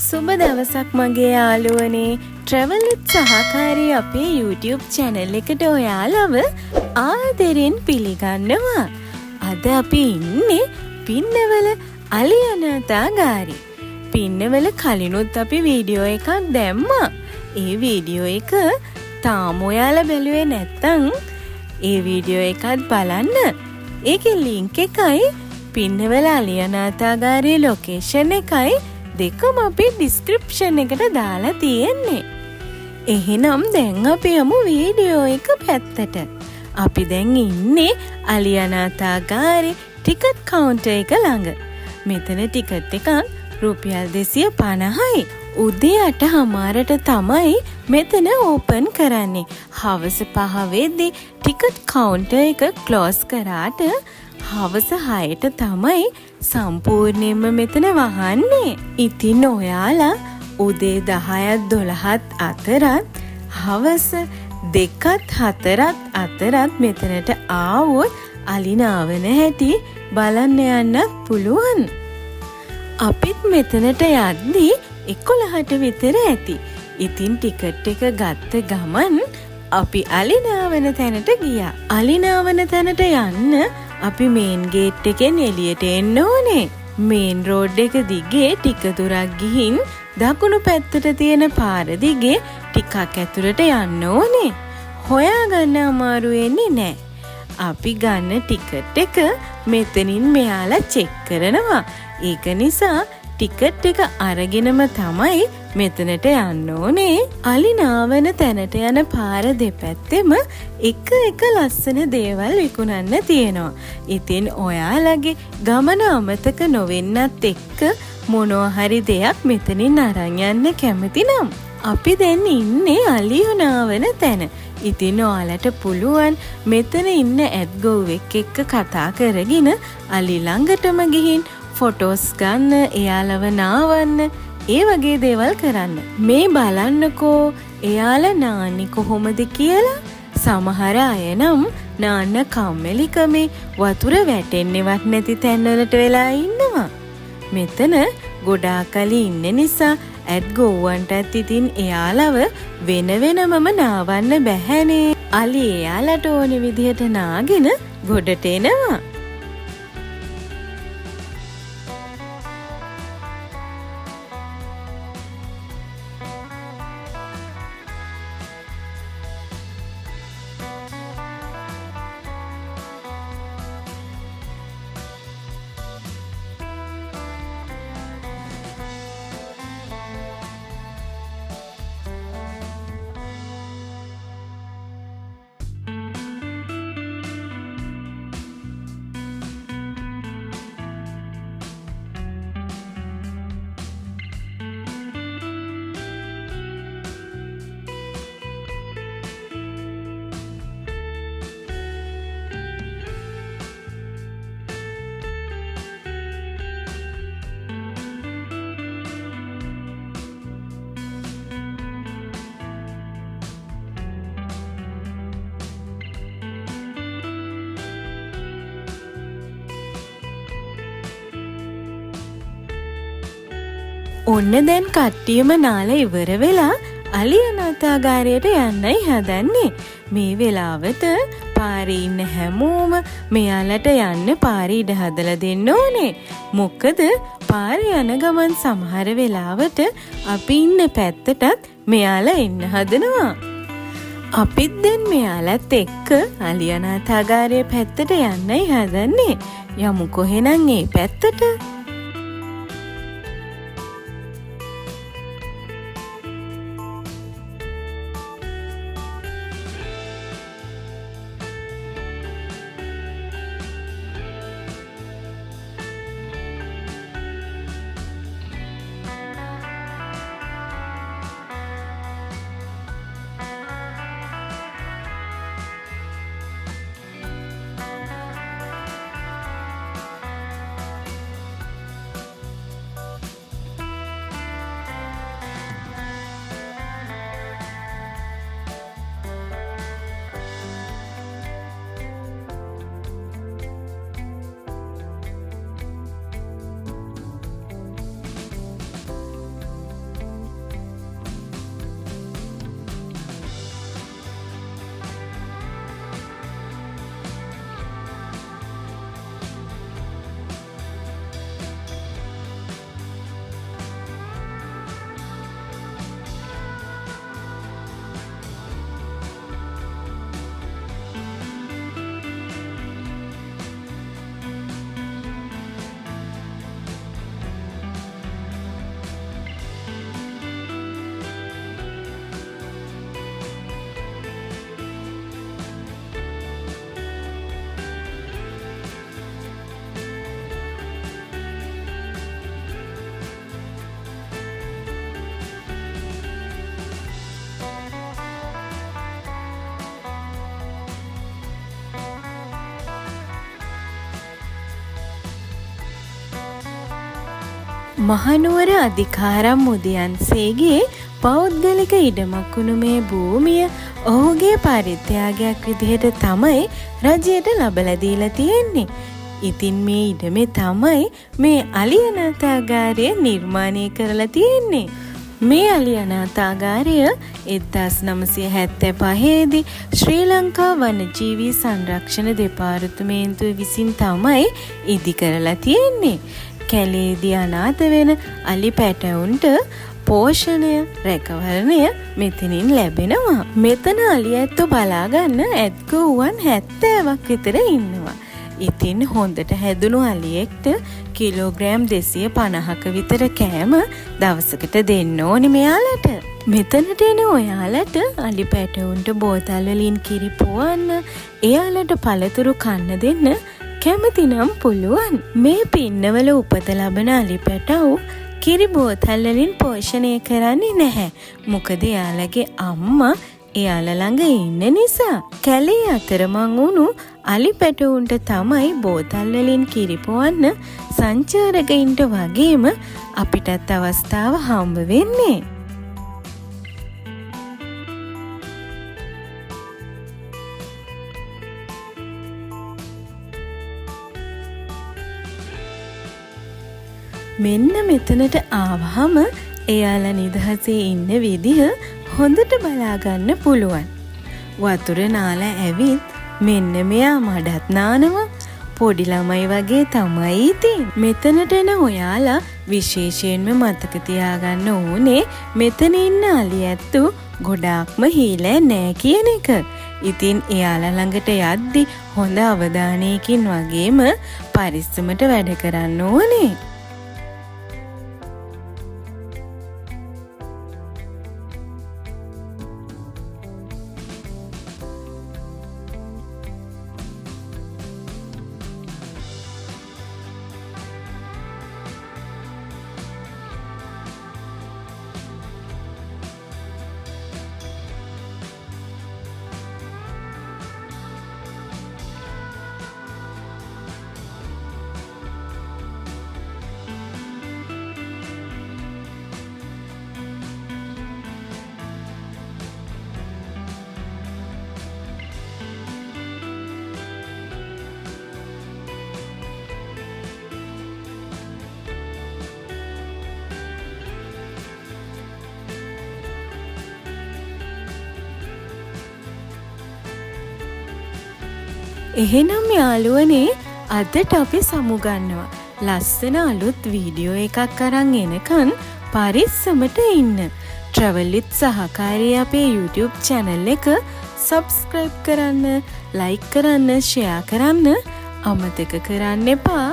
සුබ දවසක් මගේ යාළුවනේ. travel with සහකාරී අපේ YouTube channel එකට ඔයාලව ආදරෙන් පිළිගන්නවා. අද අපි ඉන්නේ පින්නවල අලියනාතාගාරේ. පින්නවල කලිනුත් අපි වීඩියෝ එකක් දැම්මා. ඒ වීඩියෝ එක තාම ඔයාලා බැලුවේ නැත්නම් ඒ වීඩියෝ එකත් බලන්න. ඒකේ link එකයි පින්නවල අලියනාතාගාරේ location එකයි දෙකම අපි ඩිස්ක්‍රිප්ෂන් එකට දාලා තියෙන්නේ. එහෙනම් දැන් අපි යමු වීඩියෝ එක පැත්තට. අපි දැන් ඉන්නේ අලියනාතාගාරේ ටිකට් කවුන්ටර් එක ළඟ. මෙතන ටිකට් එකක් රුපියල් 250යි. උදේ 8:00ට තමයි මෙතන ඕපන් කරන්නේ. හවස 5 වෙද්දී ටිකට් කවුන්ටර් එක ක්ලෝස් කරාට හවස 6ට තමයි සම්පූර්ණයෙන්ම මෙතන වහන්නේ. ඉතින් ඔයාලා උදේ 10ත් 12ත් අතරත් හවස 2ත් 4ත් අතරත් මෙතනට ආවොත් අලිනාවන හැටි බලන්න යන්නත් පුළුවන්. අපිත් මෙතනට යද්දී 11ට විතර ඇති. ඉතින් ටිකට් එක ගත්ත ගමන් අපි අලිනාවන තැනට ගියා. අලිනාවන තැනට යන්න අපි මේන් ගේට් එකෙන් එළියට එන්න ඕනේ. මේන් රෝඩ් එක දිගේ ටික දුරක් ගිහින් දකුණු පැත්තට තියෙන පාර දිගේ ටිකක් ඇතුළට යන්න ඕනේ. හොයාගන්න අමාරු වෙන්නේ නැහැ. අපි ගන්න ටිකට් එක මෙතනින් මෙයාලා චෙක් කරනවා. ඒක නිසා ටිකට් එක අරගෙනම තමයි මෙතනට යන්න ඕනේ. අලිනාවන තැනට යන පාර දෙපැත්තෙම එක ලස්සන දේවල් විකුණන්න තියෙනවා. ඉතින් ඔයාලගේ ගමන අමතක නොවෙන්නත් එක්ක මොනවා හරි දෙයක් මෙතනින් අරන් යන්න කැමති නම් අපි දැන් ඉන්නේ අලියනාවන තැන. ඉතින් ඔයාලට පුළුවන් මෙතන ඉන්න ඇඩ්ගොවෙක් එක්ක කතා කරගෙන අලි ළඟටම ගිහින් ෆොටෝස් ගන්න, එයාලව නාවන්න, ඒ වගේ දේවල් කරන්න. මේ බලන්නකෝ එයාලා නාන්නේ කොහොමද කියලා. සමහර අය නම් නාන්න කම්මැලිකමේ වතුර වැටෙන්නේවත් නැති තැන්වලට වෙලා ඉන්නවා. මෙතන ගොඩාක් අලි ඉන්න නිසා ඇඩ්ගොවන්ටත් ඉතින් එයාලව වෙන වෙනමම නාවන්න බැහැනේ. අලි එයාලට ඕන විදිහට නාගෙන ගොඩට එනවා. ඔන්න දැන් කට්ටියම නාලා ඉවර වෙලා අලියනාතාගාරයට යන්නයි හදන්නේ. මේ වෙලාවට පාරේ ඉන්න හැමෝම මෙයාලට යන්න පාරේ ඉඩ හදලා දෙන්න ඕනේ. මොකද පාරේ යන ගමන් සමහර වෙලාවට අපි ඉන්න පැත්තටත් මෙයාලා එන්න හදනවා. අපිත් දැන් මෙයාලත් එක්ක අලියනාතාගාරයේ පැත්තට යන්නයි හදන්නේ. යමුකෝ එහෙනම් ඒ පැත්තට. මහනුවර අධිකාරම් මුදියන්සේගේ පෞද්ගලික ඉඩමක් වුණු මේ භූමිය ඔහුගේ පරිත්‍යාගයක් විදිහට තමයි රජයට ලබලා දීලා තියෙන්නේ. ඉතින් මේ ඉඩමේ තමයි මේ අලි අනාථාගාරය නිර්මාණය කරලා තියෙන්නේ. මේ අලි අනාථාගාරය 1975 දී ශ්‍රී ලංකා වනජීවී සංරක්ෂණ දෙපාර්තමේන්තුව විසින් තමයි ඉදි කරලා තියෙන්නේ. කැලේදී අනාථ වෙන අලි පැටවුන්ට පෝෂණය රැකවරණය මෙතනින් ලැබෙනවා. මෙතන අලි ඇත්තෝ බලා ගන්න ඇත්ගොව්වන් 70ක් විතර ඉන්නවා. ඉතින් හොඳට හැදුණු අලියෙක්ට කිලෝග්‍රෑම් 250ක විතර කෑම දවසකට දෙන්න ඕනි මෙයාලට. මෙතනට එන ඔයාලට අලි පැටවුන්ට බෝතල් වලින් කිරි පොවන්න, එයාලට පළතුරු කන්න දෙන්න කැමතිනම් පුළුවන්. මේ පින්නවල උපත ලබන අලි පැටවු කිරි බෝතල් වලින් පෝෂණය කරන්නේ නැහැ. මොකද එයාලගේ අම්මා එයාලා ළඟ ඉන්න නිසා. කැලේ අතරමං වුණු අලි පැටවුන්ට තමයි බෝතල් වලින් කිරි පොවන්න සංචාරකයින්ට වගේම අපිටත් අවස්ථාව හම්බ වෙන්නේ. මෙන්න මෙතනට ආවහම එයාලා නිදහසේ ඉන්න විදිහ හොඳට බලාගන්න පුළුවන්. වතුර නාලා ඇවිත් මෙන්න මෙයා මඩත් නානවා. පොඩි ළමයි වගේ තමයි ඉතින්. මෙතනට එන ඔයාලා විශේෂයෙන්ම මතක තියාගන්න ඕනේ මෙතන ඉන්න අලි ඇත්තෝ ගොඩාක්ම හීලෑ නෑ කියන එක. ඉතින් එයාලා ළඟට යද්දි හොඳ අවධානයකින් වගේම පරිස්සමට වැඩ කරන්න ඕනේ. එහෙනම් යාළුවනේ අදට අපි සමුගන්නවා. ලස්සන අලුත් වීඩියෝ එකක් අරන් එනකන් පරිස්සමට ඉන්න. Travel with සහකාරී අපේ YouTube channel එක subscribe කරන්න, like කරන්න, share කරන්න අමතක කරන්න එපා.